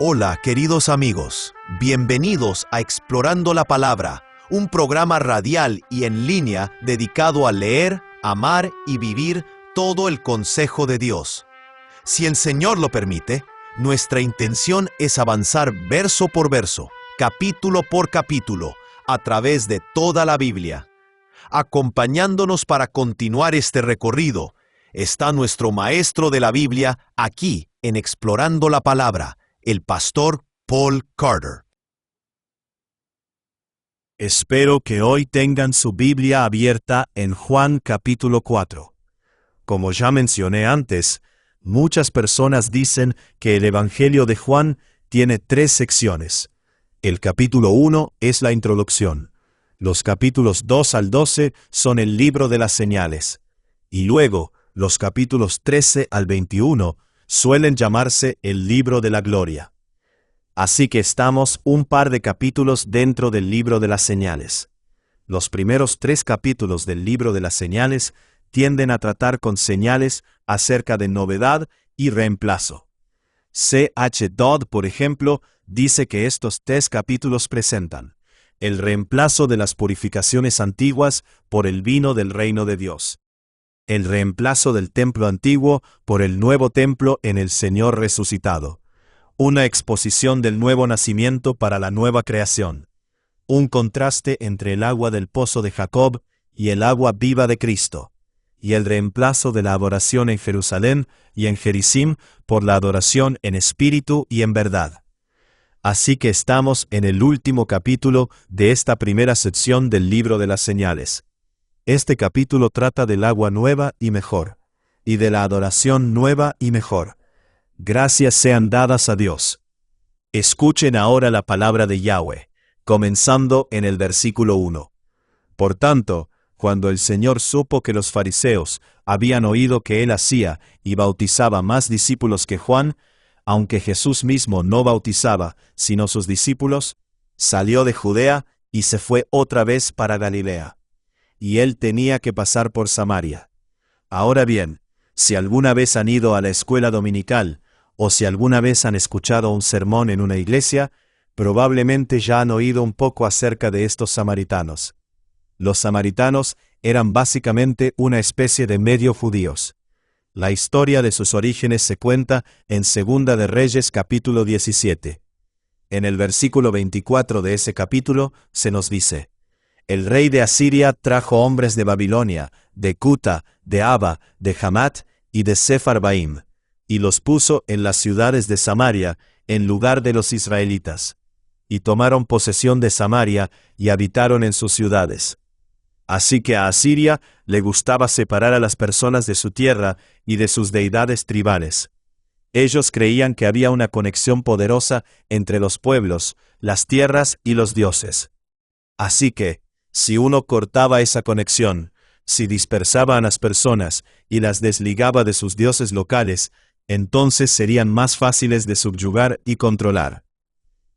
Hola, queridos amigos. Bienvenidos a Explorando la Palabra, un programa radial y en línea dedicado a leer, amar y vivir todo el consejo de Dios. Si el Señor lo permite, nuestra intención es avanzar verso por verso, capítulo por capítulo, a través de toda la Biblia. Acompañándonos para continuar este recorrido, está nuestro maestro de la Biblia aquí en Explorando la Palabra, el pastor Paul Carter. Espero que hoy tengan su Biblia abierta en Juan capítulo 4. Como ya mencioné antes, muchas personas dicen que el Evangelio de Juan tiene 3 secciones. El capítulo 1 es la introducción. Los capítulos 2 al 12 son el libro de las señales. Y luego, los capítulos 13 al 21 suelen llamarse el libro de la gloria. Así que estamos un par de capítulos dentro del libro de las señales. Los primeros 3 capítulos del libro de las señales tienden a tratar con señales acerca de novedad y reemplazo. C. H. Dodd, por ejemplo, dice que estos 3 capítulos presentan el reemplazo de las purificaciones antiguas por el vino del reino de Dios, el reemplazo del templo antiguo por el nuevo templo en el Señor resucitado, una exposición del nuevo nacimiento para la nueva creación, un contraste entre el agua del pozo de Jacob y el agua viva de Cristo, y el reemplazo de la adoración en Jerusalén y en Gerizim por la adoración en espíritu y en verdad. Así que estamos en el último capítulo de esta primera sección del libro de las señales. Este capítulo trata del agua nueva y mejor, y de la adoración nueva y mejor. Gracias sean dadas a Dios. Escuchen ahora la palabra de Yahweh, comenzando en el versículo 1. Por tanto, cuando el Señor supo que los fariseos habían oído que él hacía y bautizaba más discípulos que Juan, aunque Jesús mismo no bautizaba, sino sus discípulos, salió de Judea y se fue otra vez para Galilea. Y él tenía que pasar por Samaria. Ahora bien, si alguna vez han ido a la escuela dominical, o si alguna vez han escuchado un sermón en una iglesia, probablemente ya han oído un poco acerca de estos samaritanos. Los samaritanos eran básicamente una especie de medio judíos. La historia de sus orígenes se cuenta en Segunda de Reyes capítulo 17. En el versículo 24 de ese capítulo se nos dice: el rey de Asiria trajo hombres de Babilonia, de Cuta, de Aba, de Hamat y de Sepharvaim, y los puso en las ciudades de Samaria, en lugar de los israelitas. Y tomaron posesión de Samaria y habitaron en sus ciudades. Así que a Asiria le gustaba separar a las personas de su tierra y de sus deidades tribales. Ellos creían que había una conexión poderosa entre los pueblos, las tierras y los dioses. Así que, si uno cortaba esa conexión, si dispersaba a las personas y las desligaba de sus dioses locales, entonces serían más fáciles de subyugar y controlar.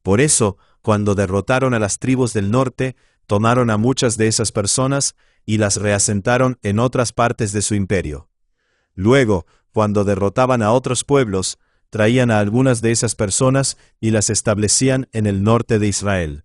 Por eso, cuando derrotaron a las tribus del norte, tomaron a muchas de esas personas y las reasentaron en otras partes de su imperio. Luego, cuando derrotaban a otros pueblos, traían a algunas de esas personas y las establecían en el norte de Israel.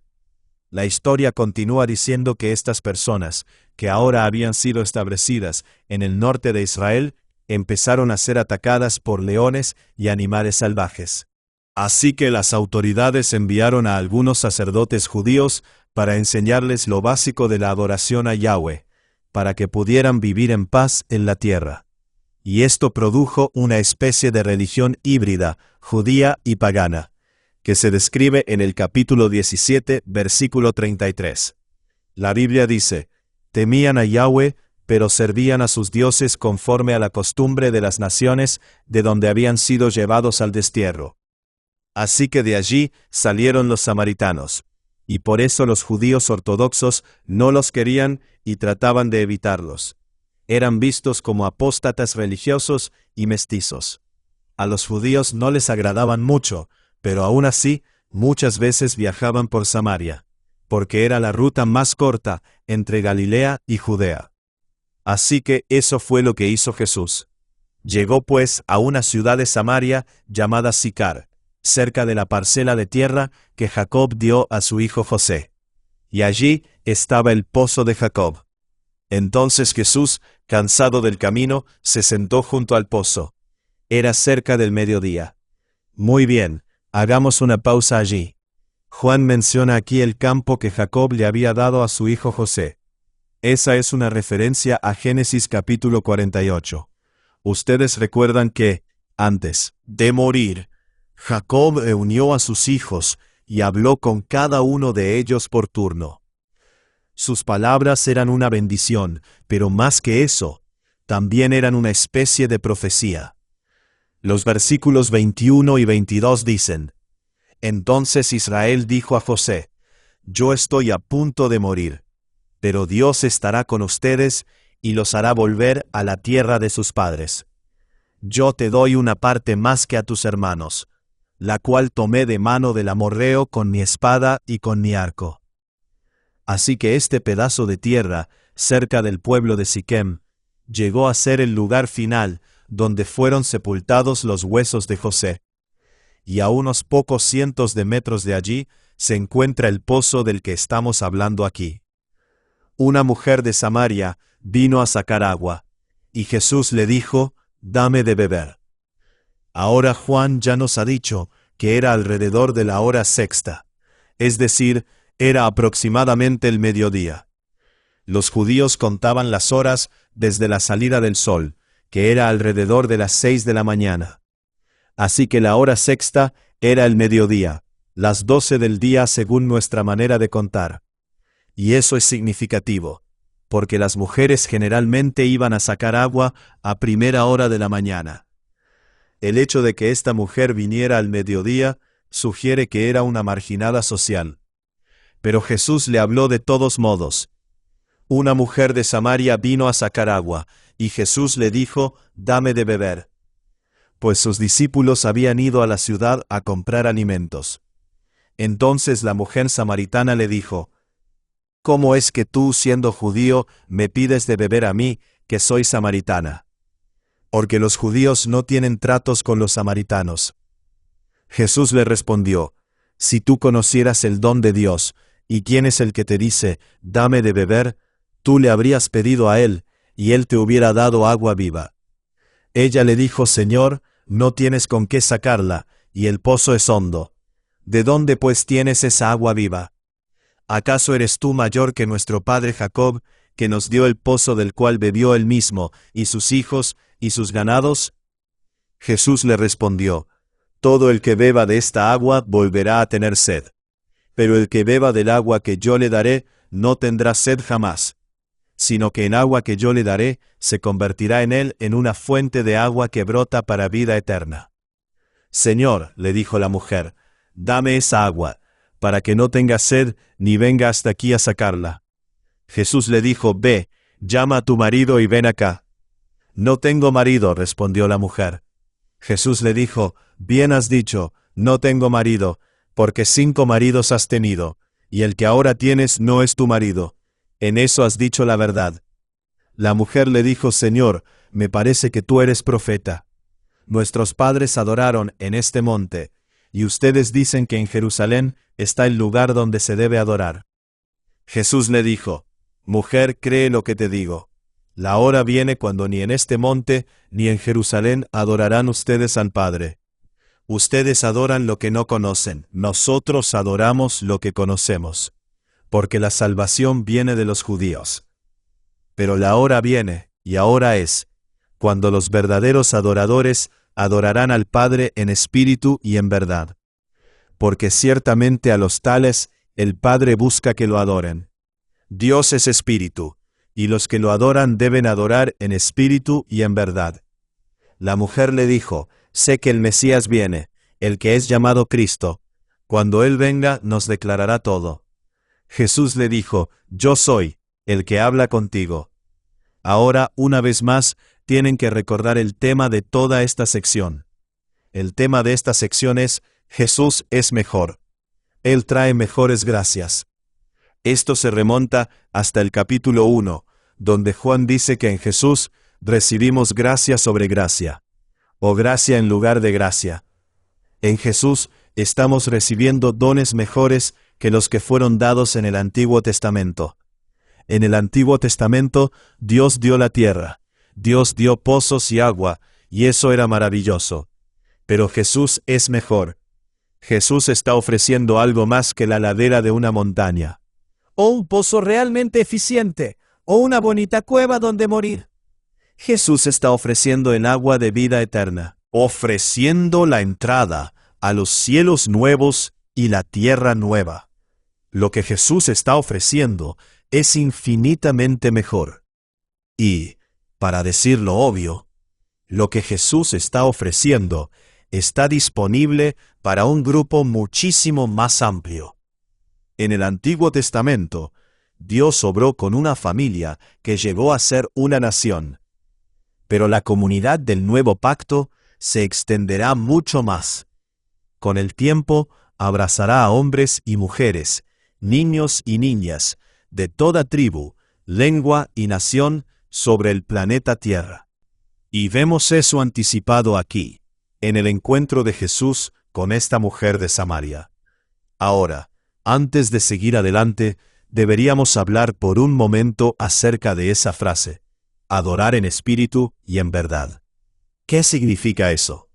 La historia continúa diciendo que estas personas, que ahora habían sido establecidas en el norte de Israel, empezaron a ser atacadas por leones y animales salvajes. Así que las autoridades enviaron a algunos sacerdotes judíos para enseñarles lo básico de la adoración a Yahweh, para que pudieran vivir en paz en la tierra. Y esto produjo una especie de religión híbrida, judía y pagana, que se describe en el capítulo 17, versículo 33. La Biblia dice: temían a Yahweh, pero servían a sus dioses conforme a la costumbre de las naciones de donde habían sido llevados al destierro. Así que de allí salieron los samaritanos, y por eso los judíos ortodoxos no los querían y trataban de evitarlos. Eran vistos como apóstatas religiosos y mestizos. A los judíos no les agradaban mucho, pero aún así, muchas veces viajaban por Samaria, porque era la ruta más corta entre Galilea y Judea. Así que eso fue lo que hizo Jesús. Llegó pues a una ciudad de Samaria llamada Sicar, cerca de la parcela de tierra que Jacob dio a su hijo José. Y allí estaba el pozo de Jacob. Entonces Jesús, cansado del camino, se sentó junto al pozo. Era cerca del mediodía. Muy bien, hagamos una pausa allí. Juan menciona aquí el campo que Jacob le había dado a su hijo José. Esa es una referencia a Génesis capítulo 48. Ustedes recuerdan que, antes de morir, Jacob reunió a sus hijos y habló con cada uno de ellos por turno. Sus palabras eran una bendición, pero más que eso, también eran una especie de profecía. Los versículos 21 y 22 dicen: Entonces Israel dijo a José: Yo estoy a punto de morir, pero Dios estará con ustedes y los hará volver a la tierra de sus padres. Yo te doy una parte más que a tus hermanos, la cual tomé de mano del amorreo con mi espada y con mi arco. Así que este pedazo de tierra, cerca del pueblo de Siquem, llegó a ser el lugar final donde fueron sepultados los huesos de José. Y a unos pocos cientos de metros de allí se encuentra el pozo del que estamos hablando aquí. Una mujer de Samaria vino a sacar agua, y Jesús le dijo: Dame de beber. Ahora Juan ya nos ha dicho que era alrededor de la hora sexta, es decir, era aproximadamente el mediodía. Los judíos contaban las horas desde la salida del sol, que era alrededor de las 6 de la mañana. Así que la hora sexta era el mediodía, las 12 del día según nuestra manera de contar. Y eso es significativo, porque las mujeres generalmente iban a sacar agua a primera hora de la mañana. El hecho de que esta mujer viniera al mediodía sugiere que era una marginada social. Pero Jesús le habló de todos modos. Una mujer de Samaria vino a sacar agua, y Jesús le dijo: Dame de beber. Pues sus discípulos habían ido a la ciudad a comprar alimentos. Entonces la mujer samaritana le dijo: ¿Cómo es que tú, siendo judío, me pides de beber a mí, que soy samaritana? Porque los judíos no tienen tratos con los samaritanos. Jesús le respondió: Si tú conocieras el don de Dios, y quién es el que te dice: Dame de beber, tú le habrías pedido a él, y él te hubiera dado agua viva. Ella le dijo: Señor, no tienes con qué sacarla, y el pozo es hondo. ¿De dónde pues tienes esa agua viva? ¿Acaso eres tú mayor que nuestro padre Jacob, que nos dio el pozo del cual bebió él mismo, y sus hijos, y sus ganados? Jesús le respondió: Todo el que beba de esta agua volverá a tener sed. Pero el que beba del agua que yo le daré, no tendrá sed jamás, sino que en agua que yo le daré, se convertirá en él en una fuente de agua que brota para vida eterna. Señor, le dijo la mujer, dame esa agua, para que no tenga sed, ni venga hasta aquí a sacarla. Jesús le dijo: Ve, llama a tu marido y ven acá. No tengo marido, respondió la mujer. Jesús le dijo: Bien has dicho, no tengo marido, porque 5 maridos has tenido, y el que ahora tienes no es tu marido. En eso has dicho la verdad. La mujer le dijo: Señor, me parece que tú eres profeta. Nuestros padres adoraron en este monte, y ustedes dicen que en Jerusalén está el lugar donde se debe adorar. Jesús le dijo: Mujer, cree lo que te digo. La hora viene cuando ni en este monte ni en Jerusalén adorarán ustedes al Padre. Ustedes adoran lo que no conocen, nosotros adoramos lo que conocemos, porque la salvación viene de los judíos. Pero la hora viene, y ahora es, cuando los verdaderos adoradores adorarán al Padre en espíritu y en verdad. Porque ciertamente a los tales el Padre busca que lo adoren. Dios es espíritu, y los que lo adoran deben adorar en espíritu y en verdad. La mujer le dijo: Sé que el Mesías viene, el que es llamado Cristo. Cuando Él venga nos declarará todo. Jesús le dijo: Yo soy, el que habla contigo. Ahora, una vez más, tienen que recordar el tema de toda esta sección. El tema de esta sección es: Jesús es mejor. Él trae mejores gracias. Esto se remonta hasta el capítulo 1, donde Juan dice que en Jesús recibimos gracia sobre gracia, o gracia en lugar de gracia. En Jesús estamos recibiendo dones mejores que los que fueron dados en el Antiguo Testamento. En el Antiguo Testamento, Dios dio la tierra, Dios dio pozos y agua, y eso era maravilloso. Pero Jesús es mejor. Jesús está ofreciendo algo más que la ladera de una montaña. O un pozo realmente eficiente, o una bonita cueva donde morir. Jesús está ofreciendo el agua de vida eterna, ofreciendo la entrada a los cielos nuevos y la tierra nueva. Lo que Jesús está ofreciendo es infinitamente mejor. Y, para decirlo obvio, lo que Jesús está ofreciendo está disponible para un grupo muchísimo más amplio. En el Antiguo Testamento, Dios obró con una familia que llegó a ser una nación. Pero la comunidad del nuevo pacto se extenderá mucho más. Con el tiempo, abrazará a hombres y mujeres, niños y niñas, de toda tribu, lengua y nación sobre el planeta Tierra. Y vemos eso anticipado aquí, en el encuentro de Jesús con esta mujer de Samaria. Ahora, antes de seguir adelante, deberíamos hablar por un momento acerca de esa frase, adorar en espíritu y en verdad. ¿Qué significa eso?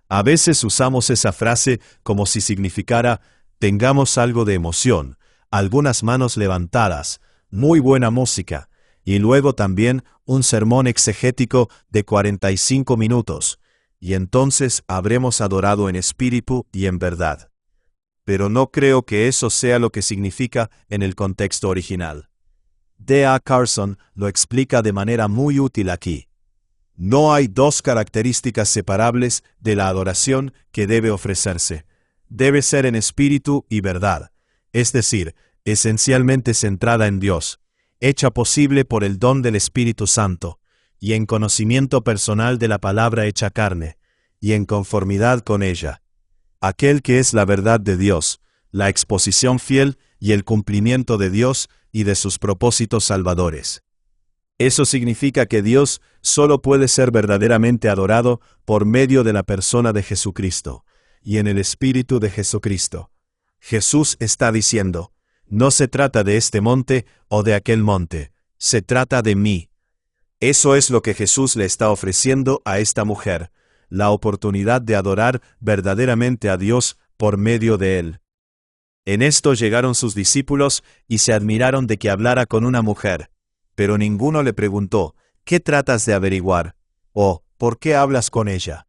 A veces usamos esa frase como si significara tengamos algo de emoción, algunas manos levantadas, muy buena música, y luego también un sermón exegético de 45 minutos, y entonces habremos adorado en espíritu y en verdad. Pero no creo que eso sea lo que significa en el contexto original. D.A. Carson lo explica de manera muy útil aquí. No hay dos características separables de la adoración que debe ofrecerse. Debe ser en espíritu y verdad, es decir, esencialmente centrada en Dios, hecha posible por el don del Espíritu Santo, y en conocimiento personal de la palabra hecha carne, y en conformidad con ella. Aquel que es la verdad de Dios, la exposición fiel y el cumplimiento de Dios y de sus propósitos salvadores. Eso significa que Dios solo puede ser verdaderamente adorado por medio de la persona de Jesucristo, y en el Espíritu de Jesucristo. Jesús está diciendo, no se trata de este monte o de aquel monte, se trata de mí. Eso es lo que Jesús le está ofreciendo a esta mujer, la oportunidad de adorar verdaderamente a Dios por medio de él. En esto llegaron sus discípulos y se admiraron de que hablara con una mujer, pero ninguno le preguntó, ¿qué tratas de averiguar? O, ¿por qué hablas con ella?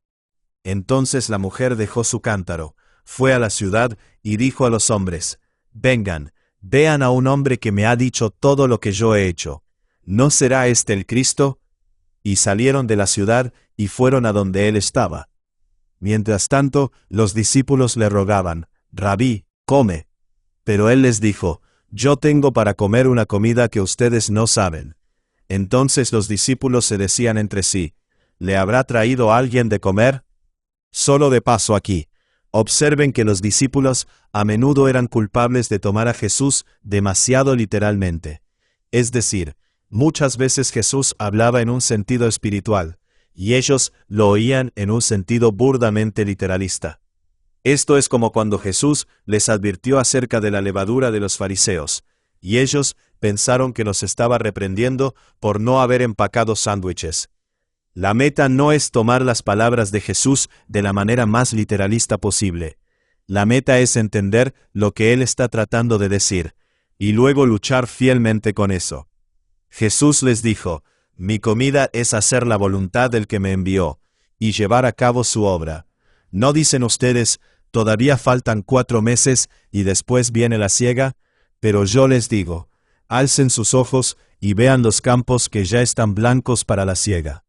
Entonces la mujer dejó su cántaro, fue a la ciudad y dijo a los hombres, vengan, vean a un hombre que me ha dicho todo lo que yo he hecho. ¿No será este el Cristo? Y salieron de la ciudad y fueron a donde él estaba. Mientras tanto, los discípulos le rogaban, Rabí, come. Pero él les dijo, yo tengo para comer una comida que ustedes no saben. Entonces los discípulos se decían entre sí, ¿le habrá traído alguien de comer? Solo de paso aquí, observen que los discípulos a menudo eran culpables de tomar a Jesús demasiado literalmente. Es decir, muchas veces Jesús hablaba en un sentido espiritual, y ellos lo oían en un sentido burdamente literalista. Esto es como cuando Jesús les advirtió acerca de la levadura de los fariseos, y ellos pensaron que los estaba reprendiendo por no haber empacado sándwiches. La meta no es tomar las palabras de Jesús de la manera más literalista posible. La meta es entender lo que Él está tratando de decir, y luego luchar fielmente con eso. Jesús les dijo, mi comida es hacer la voluntad del que me envió, y llevar a cabo su obra. ¿No dicen ustedes, todavía faltan 4 meses y después viene la siega? Pero yo les digo, alcen sus ojos y vean los campos que ya están blancos para la siega.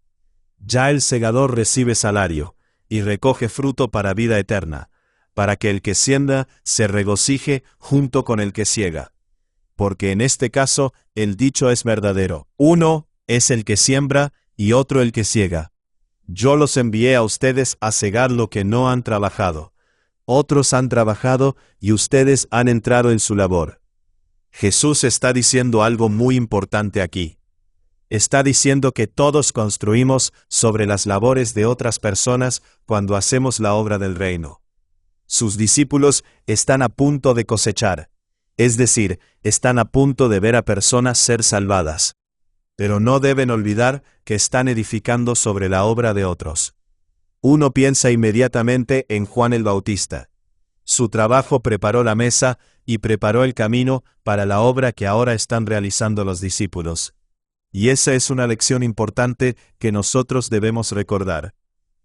Ya el segador recibe salario, y recoge fruto para vida eterna, para que el que siembra se regocije junto con el que siega. Porque en este caso el dicho es verdadero, uno es el que siembra y otro el que siega. Yo los envié a ustedes a segar lo que no han trabajado. Otros han trabajado y ustedes han entrado en su labor. Jesús está diciendo algo muy importante aquí. Está diciendo que todos construimos sobre las labores de otras personas cuando hacemos la obra del reino. Sus discípulos están a punto de cosechar, es decir, están a punto de ver a personas ser salvadas. Pero no deben olvidar que están edificando sobre la obra de otros. Uno piensa inmediatamente en Juan el Bautista. Su trabajo preparó la mesa y preparó el camino para la obra que ahora están realizando los discípulos. Y esa es una lección importante que nosotros debemos recordar.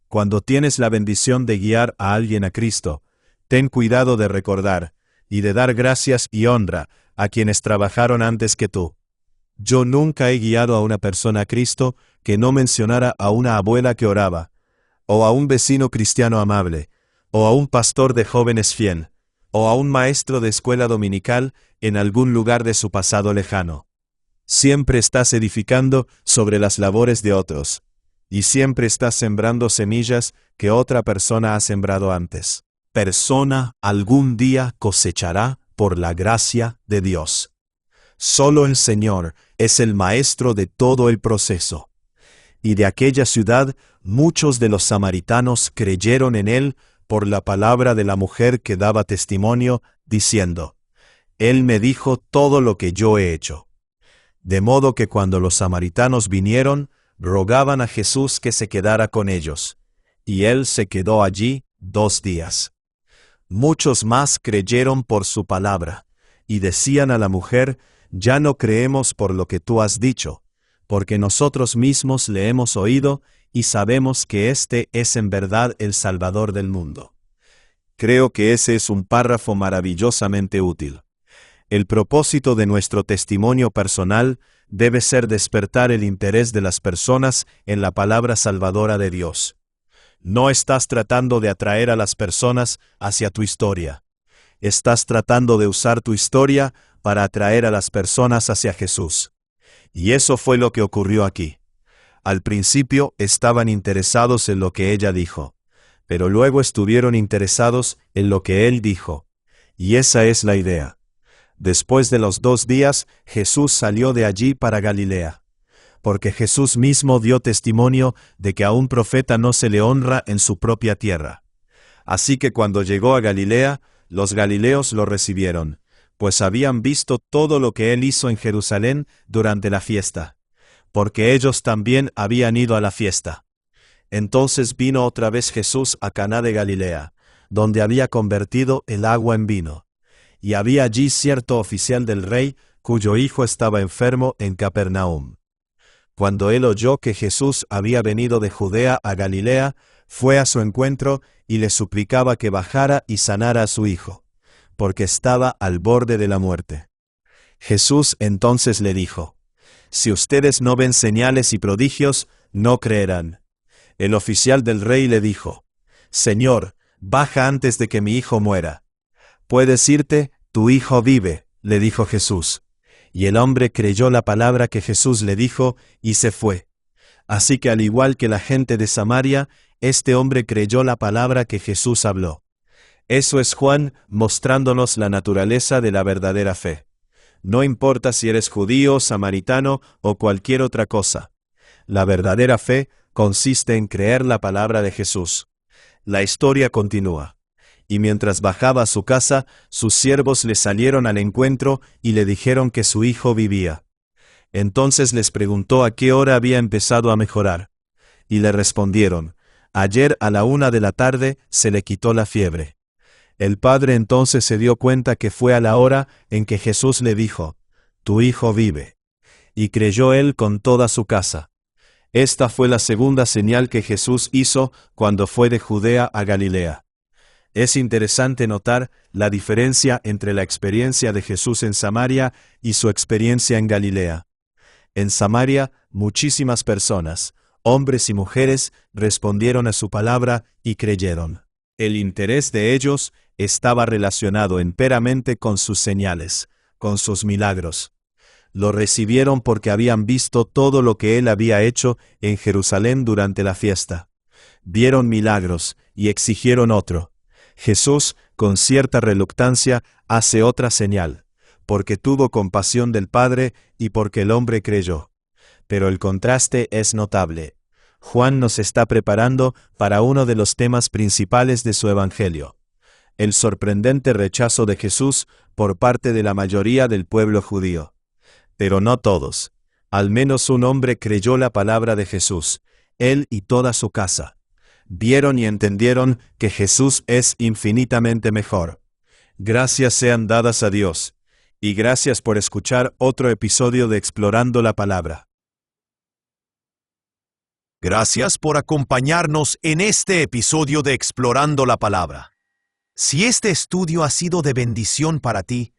Cuando tienes la bendición de guiar a alguien a Cristo, ten cuidado de recordar y de dar gracias y honra a quienes trabajaron antes que tú. Yo nunca he guiado a una persona a Cristo que no mencionara a una abuela que oraba, o a un vecino cristiano amable, o a un pastor de jóvenes fiel, o a un maestro de escuela dominical en algún lugar de su pasado lejano. Siempre estás edificando sobre las labores de otros, y siempre estás sembrando semillas que otra persona ha sembrado antes. Persona algún día cosechará por la gracia de Dios. Solo el Señor es el maestro de todo el proceso. Y de aquella ciudad muchos de los samaritanos creyeron en él por la palabra de la mujer que daba testimonio, diciendo: Él me dijo todo lo que yo he hecho. De modo que cuando los samaritanos vinieron, rogaban a Jesús que se quedara con ellos, y él se quedó allí 2 días. Muchos más creyeron por su palabra, y decían a la mujer: Ya no creemos por lo que tú has dicho, porque nosotros mismos le hemos oído y sabemos que este es en verdad el Salvador del mundo. Creo que ese es un párrafo maravillosamente útil. El propósito de nuestro testimonio personal debe ser despertar el interés de las personas en la palabra salvadora de Dios. No estás tratando de atraer a las personas hacia tu historia. Estás tratando de usar tu historia para atraer a las personas hacia Jesús. Y eso fue lo que ocurrió aquí. Al principio estaban interesados en lo que ella dijo, pero luego estuvieron interesados en lo que él dijo. Y esa es la idea. Después de los 2 días, Jesús salió de allí para Galilea, porque Jesús mismo dio testimonio de que a un profeta no se le honra en su propia tierra. Así que cuando llegó a Galilea, los galileos lo recibieron, pues habían visto todo lo que él hizo en Jerusalén durante la fiesta, porque ellos también habían ido a la fiesta. Entonces vino otra vez Jesús a Caná de Galilea, donde había convertido el agua en vino. Y había allí cierto oficial del rey, cuyo hijo estaba enfermo en Capernaum. Cuando él oyó que Jesús había venido de Judea a Galilea, fue a su encuentro y le suplicaba que bajara y sanara a su hijo, porque estaba al borde de la muerte. Jesús entonces le dijo: Si ustedes no ven señales y prodigios, no creerán. El oficial del rey le dijo: Señor, baja antes de que mi hijo muera. Puedes irte, tu hijo vive, le dijo Jesús. Y el hombre creyó la palabra que Jesús le dijo y se fue. Así que al igual que la gente de Samaria, este hombre creyó la palabra que Jesús habló. Eso es Juan mostrándonos la naturaleza de la verdadera fe. No importa si eres judío, samaritano o cualquier otra cosa. La verdadera fe consiste en creer la palabra de Jesús. La historia continúa. Y mientras bajaba a su casa, sus siervos le salieron al encuentro y le dijeron que su hijo vivía. Entonces les preguntó a qué hora había empezado a mejorar. Y le respondieron: Ayer a la 1 de la tarde se le quitó la fiebre. El padre entonces se dio cuenta que fue a la hora en que Jesús le dijo: Tu hijo vive. Y creyó él con toda su casa. Esta fue la segunda señal que Jesús hizo cuando fue de Judea a Galilea. Es interesante notar la diferencia entre la experiencia de Jesús en Samaria y su experiencia en Galilea. En Samaria, muchísimas personas, hombres y mujeres, respondieron a su palabra y creyeron. El interés de ellos estaba relacionado enteramente con sus señales, con sus milagros. Lo recibieron porque habían visto todo lo que él había hecho en Jerusalén durante la fiesta. Vieron milagros y exigieron otro. Jesús, con cierta reluctancia, hace otra señal, porque tuvo compasión del Padre y porque el hombre creyó. Pero el contraste es notable. Juan nos está preparando para uno de los temas principales de su evangelio. el sorprendente rechazo de Jesús por parte de la mayoría del pueblo judío. Pero no todos. Al menos un hombre creyó la palabra de Jesús, él y toda su casa. Vieron y entendieron que Jesús es infinitamente mejor. Gracias sean dadas a Dios, y gracias por escuchar otro episodio de Explorando la Palabra. Gracias por acompañarnos en este episodio de Explorando la Palabra. Si este estudio ha sido de bendición para ti,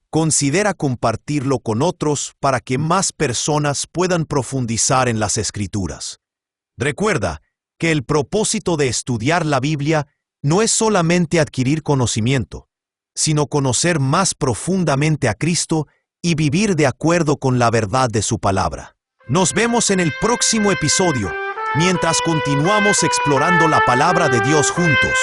considera compartirlo con otros para que más personas puedan profundizar en las Escrituras. Recuerda que el propósito de estudiar la Biblia no es solamente adquirir conocimiento, sino conocer más profundamente a Cristo y vivir de acuerdo con la verdad de su palabra. Nos vemos en el próximo episodio, mientras continuamos explorando la palabra de Dios juntos.